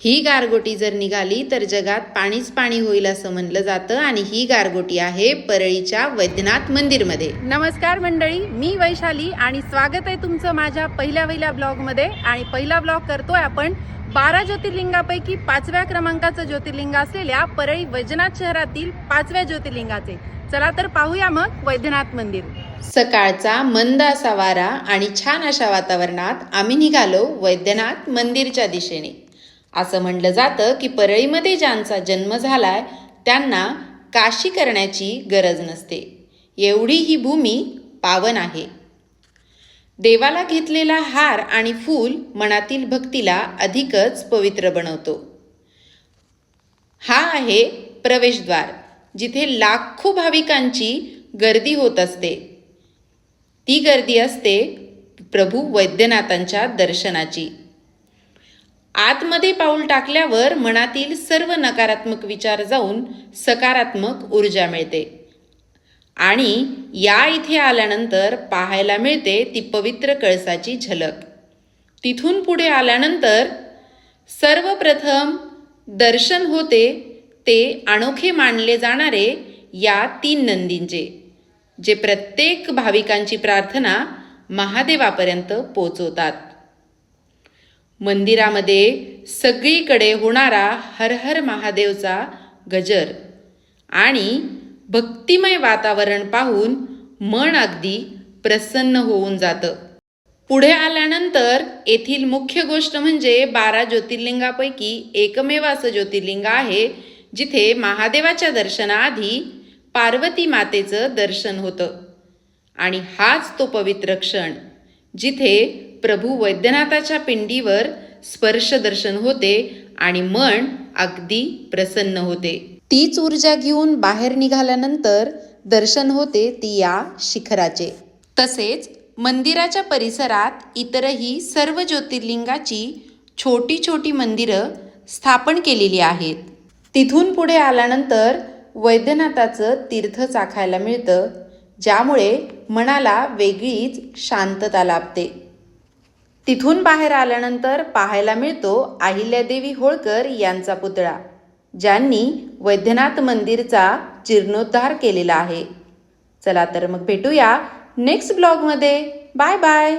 ही गारगोटी जर निघाली तर जगात पाणीच पाणी होईल असं म्हणलं जातं आणि ही गारगोटी आहे परळीच्या वैद्यनाथ मंदिरमध्ये। नमस्कार मंडळी, मी वैशाली आणि स्वागत आहे तुमचं माझ्या पहिल्या ब्लॉगमध्ये। आणि पहिला ब्लॉग करतोय आपण 12 ज्योतिर्लिंगापैकी 5व्या क्रमांकाचं ज्योतिर्लिंग असलेल्या परळी वैद्यनाथ शहरातील 5व्या ज्योतिर्लिंगाचे। चला तर पाहूया मग वैद्यनाथ मंदिर। सकाळचा मंद असा वारा आणि छान अशा वातावरणात आम्ही निघालो वैद्यनाथ मंदिरच्या दिशेने। असं म्हणलं जातं की परळीमध्ये ज्यांचा जन्म झालाय त्यांना काशी करण्याची गरज नसते, एवढी ही भूमी पावन आहे। देवाला घेतलेला हार आणि फूल मनातील भक्तीला अधिकच पवित्र बनवतो। हा आहे प्रवेशद्वार, जिथे लाखो भाविकांची गर्दी होत असते। ती गर्दी असते प्रभू वैद्यनाथांच्या दर्शनाची। आतमध्ये पाऊल टाकल्यावर मनातील सर्व नकारात्मक विचार जाऊन सकारात्मक ऊर्जा मिळते आणि या इथे आल्यानंतर पाहायला मिळते ती पवित्र कळसाची झलक। तिथून पुढे आल्यानंतर सर्वप्रथम दर्शन होते ते अनोखे मानले जाणारे या 3 नंदींचे, जे प्रत्येक भाविकांची प्रार्थना महादेवापर्यंत पोहोचवतात। मंदिरामध्ये सगळीकडे होणारा हर हर महादेवचा गजर आणि भक्तिमय वातावरण पाहून मन अगदी प्रसन्न होऊन जातं। पुढे आल्यानंतर येथील मुख्य गोष्ट म्हणजे 12 ज्योतिर्लिंगापैकी एकमेव असं ज्योतिर्लिंग आहे जिथे महादेवाच्या दर्शनाआधी पार्वती मातेचं दर्शन होतं। आणि हाच तो पवित्र क्षण जिथे प्रभू वैद्यनाथाच्या पिंडीवर स्पर्श दर्शन होते आणि मन अगदी प्रसन्न होते। तीच ऊर्जा घेऊन बाहेर निघाल्यानंतर दर्शन होते ती या शिखराचे। तसेच मंदिराच्या परिसरात इतरही सर्व ज्योतिर्लिंगाची छोटी छोटी मंदिरं स्थापन केलेली आहेत। तिथून पुढे आल्यानंतर वैद्यनाथाचं तीर्थ चाखायला मिळतं, ज्यामुळे मनाला वेगळीच शांतता लाभते। तिथून बाहेर आल्यानंतर पाहायला मिळतो अहिल्यादेवी होळकर यांचा पुतळा, ज्यांनी वैद्यनाथ मंदिरचा जीर्णोद्धार केलेला आहे। चला तर मग भेटूया नेक्स्ट ब्लॉगमध्ये। Bye bye.